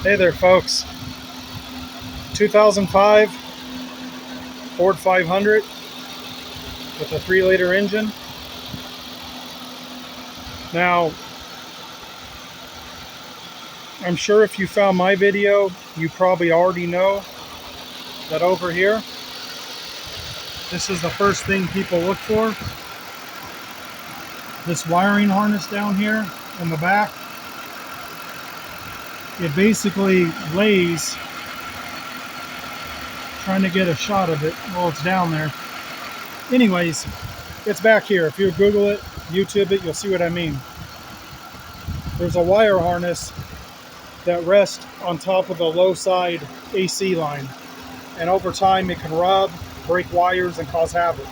Hey there, folks. 2005 Ford 500 with a 3-liter engine. Now, I'm sure if you found my video, you probably already know that over here, this is the first thing people look for. This wiring harness down here in the back, it basically lays, trying to get a shot of it while it's down there. Anyways, it's back here. If you Google it, YouTube it, you'll see what I mean. There's a wire harness that rests on top of the low side AC line. And over time it can rub, break wires, and cause havoc.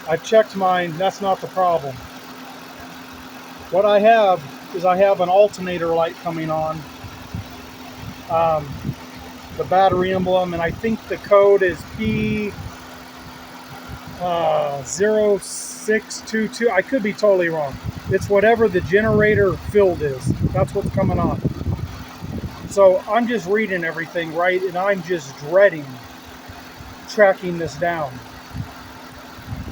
I've checked mine, that's not the problem. What I have is I have an alternator light coming on. The battery emblem, and I think the code is P0622. I could be totally wrong. It's whatever the generator field is. That's what's coming on. So I'm just reading everything right, and I'm just dreading tracking this down,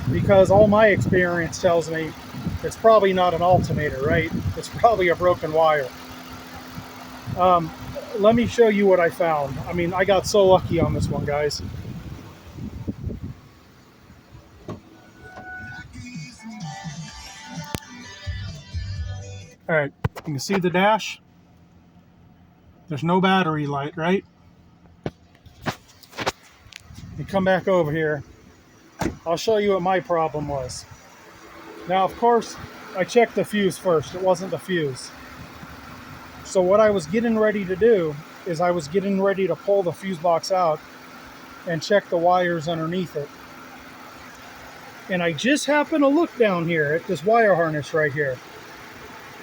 because all my experience tells me it's probably not an alternator, right? It's probably a broken wire. Let me show you what I found. I mean, I got so lucky on this one, guys. All right, you can see the dash. There's no battery light, right? You come back over here. I'll show you what my problem was. Now, of course, I checked the fuse first. It wasn't the fuse. So what I was getting ready to do is I was getting ready to pull the fuse box out and check the wires underneath it. And I just happened to look down here at this wire harness right here.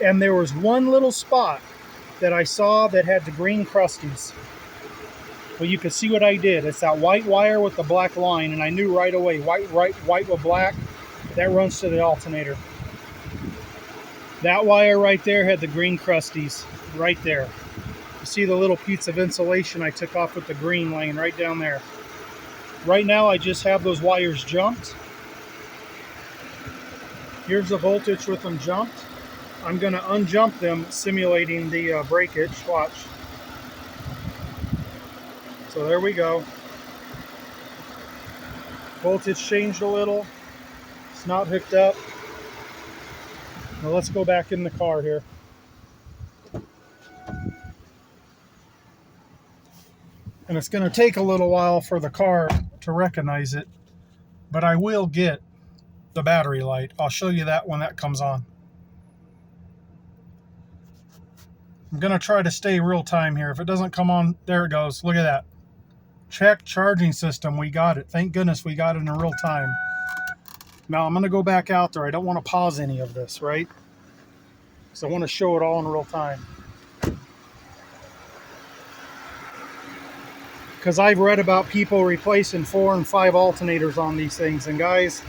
And there was one little spot that I saw that had the green crusties. Well, you can see what I did. It's that white wire with the black line, and I knew right away, white with black, that runs to the alternator. That wire right there had the green crusties right there. You see the little piece of insulation I took off with the green laying right down there. Right now I just have those wires jumped. Here's the voltage with them jumped. I'm going to unjump them, simulating the breakage. Watch. So there we go. Voltage changed a little. It's not hooked up. Now let's go back in the car here. And it's going to take a little while for the car to recognize it, but I will get the battery light. I'll show you that when that comes on. I'm going to try to stay real time here. If it doesn't come on, there it goes. Look at that. Check charging system. We got it. Thank goodness we got it in real time. Now I'm going to go back out there. I don't want to pause any of this, right? Because I want to show it all in real time. Because I've read about people replacing 4 and 5 alternators on these things. And guys,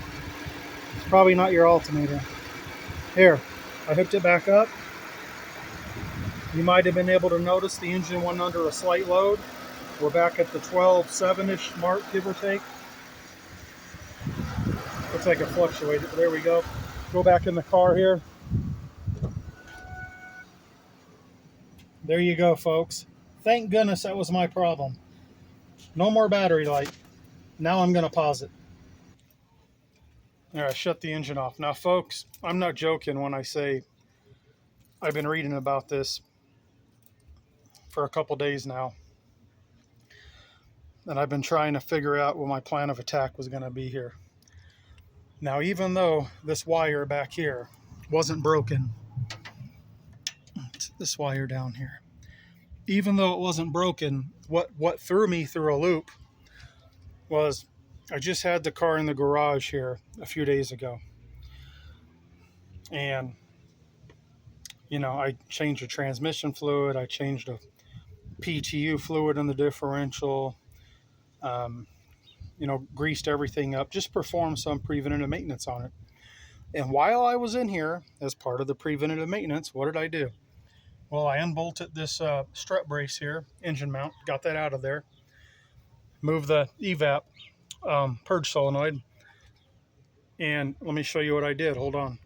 it's probably not your alternator. Here, I hooked it back up. You might have been able to notice the engine went under a slight load. We're back at the 12.7-ish mark, give or take. Looks like it fluctuated. There we go. Go back in the car here. There you go, folks. Thank goodness that was my problem. No more battery light. Now I'm going to pause it. All right, shut the engine off. Now, folks, I'm not joking when I say I've been reading about this for a couple days now. And I've been trying to figure out what my plan of attack was going to be here. Now, even though this wire back here wasn't broken, this wire down here, even though it wasn't broken, what threw me through a loop was I just had the car in the garage here a few days ago. And, you know, I changed the transmission fluid. I changed the PTU fluid in the differential. You know, greased everything up, just performed some preventative maintenance on it. And while I was in here, as part of the preventative maintenance, what did I do? Well, I unbolted this strut brace here, engine mount, got that out of there. Moved the evap purge solenoid, and let me show you what I did. Hold on.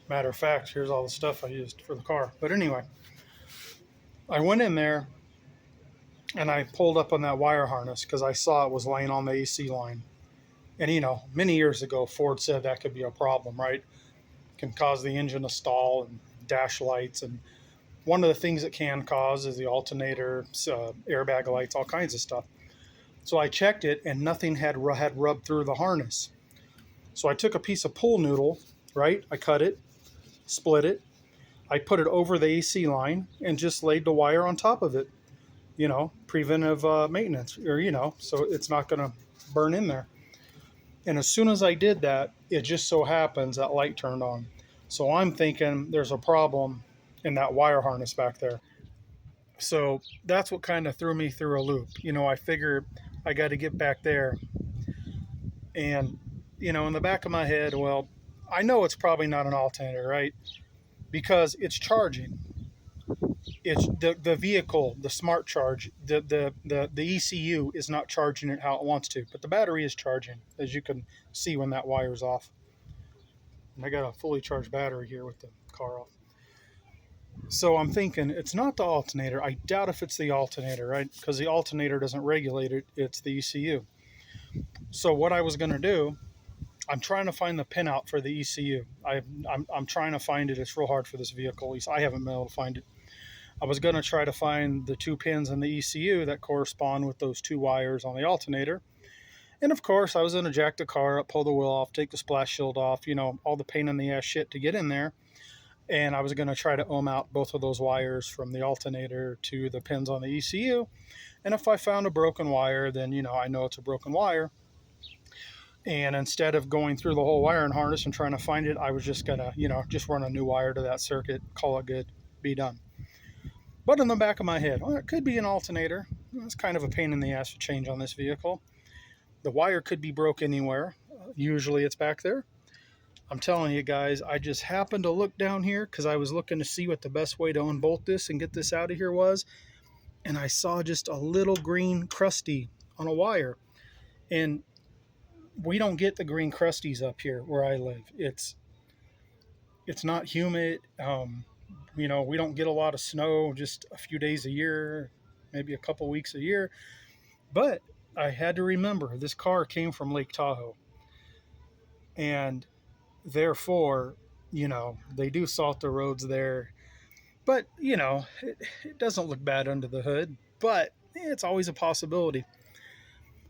Matter of fact, here's all the stuff I used for the car. But anyway, I went in there and I pulled up on that wire harness because I saw it was laying on the AC line. And you know, many years ago, Ford said that could be a problem, right? Can cause the engine to stall and dash lights. And one of the things it can cause is the alternator, airbag lights, all kinds of stuff. So I checked it and nothing had rubbed through the harness. So I took a piece of pool noodle, right? I cut it, split it. I put it over the AC line and just laid the wire on top of it. You know, preventive maintenance, or, you know, so it's not going to burn in there. And as soon as I did that, it just so happens that light turned on. So I'm thinking there's a problem in that wire harness back there. So that's what kind of threw me through a loop. You know, I figure I got to get back there. And, you know, in the back of my head, well, I know it's probably not an alternator, right? Because it's charging. It's the vehicle, the smart charge, the ECU is not charging it how it wants to, but the battery is charging, as you can see when that wire's off. And I got a fully charged battery here with the car off. So I'm thinking it's not the alternator. I doubt if it's the alternator, right? Because the alternator doesn't regulate it, it's the ECU. So what I was going to do, I'm trying to find the pinout for the ECU. I'm trying to find it. It's real hard for this vehicle. At least I haven't been able to find it. I was going to try to find the two pins in the ECU that correspond with those two wires on the alternator. And of course, I was going to jack the car up, pull the wheel off, take the splash shield off, you know, all the pain in the ass shit to get in there. And I was going to try to ohm out both of those wires from the alternator to the pins on the ECU. And if I found a broken wire, then, you know, I know it's a broken wire. And instead of going through the whole wiring harness and trying to find it, I was just going to, you know, just run a new wire to that circuit, call it good, be done. But in the back of my head, well, it could be an alternator. It's kind of a pain in the ass to change on this vehicle. The wire could be broke anywhere. Usually it's back there. I'm telling you guys, I just happened to look down here because I was looking to see what the best way to unbolt this and get this out of here was. And I saw just a little green crusty on a wire. And we don't get the green crusties up here where I live. It's not humid. You know, we don't get a lot of snow, just a few days a year, maybe a couple weeks a year. But I had to remember this car came from Lake Tahoe. And therefore, you know, they do salt the roads there. But, you know, it doesn't look bad under the hood. But it's always a possibility.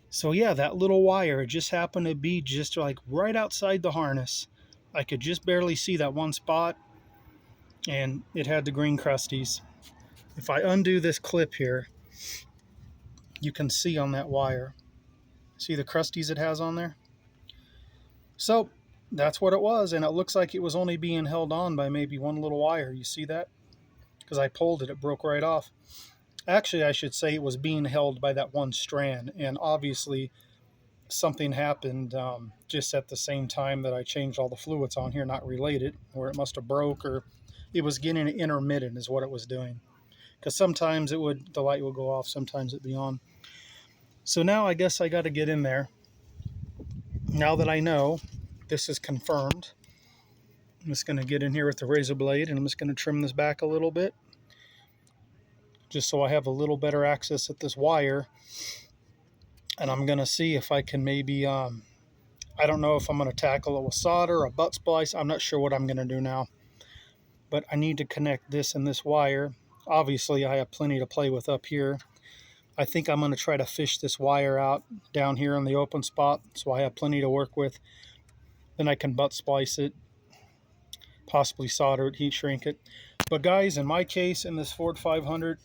So yeah, that little wire just happened to be just like right outside the harness. I could just barely see that one spot, and it had the green crusties. If I undo this clip here, you can see on that wire. See the crusties it has on there? So that's what it was, and it looks like it was only being held on by maybe one little wire. You see that? Because I pulled it, it broke right off. Actually, I should say it was being held by that one strand, and obviously something happened just at the same time that I changed all the fluids on here, not related, or it must have broke, or it was getting intermittent is what it was doing. Because sometimes the light would go off, sometimes it'd be on. So now I guess I got to get in there. Now that I know this is confirmed, I'm just going to get in here with the razor blade and I'm just going to trim this back a little bit, just so I have a little better access at this wire. And I'm going to see if I can maybe, I don't know if I'm going to tackle it with solder, a butt splice. I'm not sure what I'm going to do now. But I need to connect this and this wire. Obviously, I have plenty to play with up here. I think I'm going to try to fish this wire out down here in the open spot, so I have plenty to work with. Then I can butt splice it, possibly solder it, heat shrink it. But guys, in my case, in this Ford 500,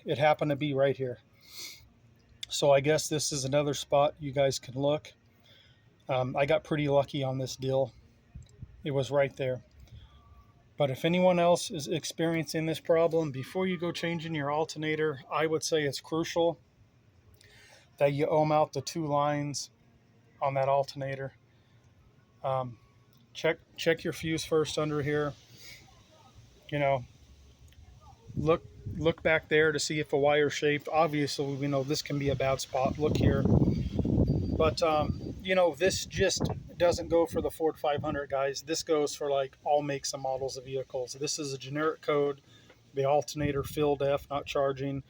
it happened to be right here. So I guess this is another spot you guys can look. I got pretty lucky on this deal. It was right there. But if anyone else is experiencing this problem, before you go changing your alternator, I would say it's crucial that you ohm out the two lines on that alternator. Check your fuse first under here. You know, look back there to see if a wire's shaped. Obviously, we know this can be a bad spot. Look here. But this just doesn't go for the Ford 500, guys. This goes for like all makes and models of vehicles. This is a generic code. The alternator filled F, not charging.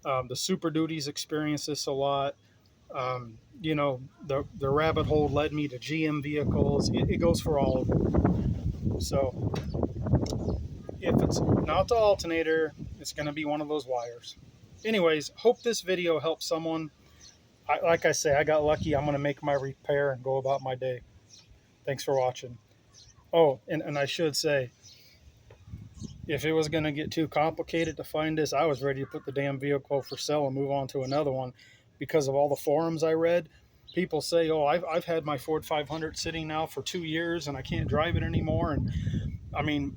The Super Duties experience this a lot. The rabbit hole led me to GM vehicles. It goes for all of them. So if it's not the alternator, it's going to be one of those wires. Anyways, hope this video helps someone. Like I say, I got lucky. I'm going to make my repair and go about my day. Thanks for watching. Oh, and I should say, if it was going to get too complicated to find this, I was ready to put the damn vehicle for sale and move on to another one because of all the forums I read. People say, oh, I've had my Ford 500 sitting now for 2 years and I can't drive it anymore. And I mean,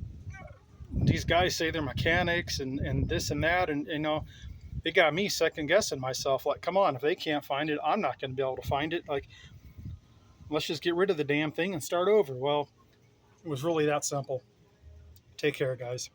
these guys say they're mechanics and this and that. And, it got me second guessing myself. Like, come on, if they can't find it, I'm not going to be able to find it. Like, let's just get rid of the damn thing and start over. Well, it was really that simple. Take care, guys.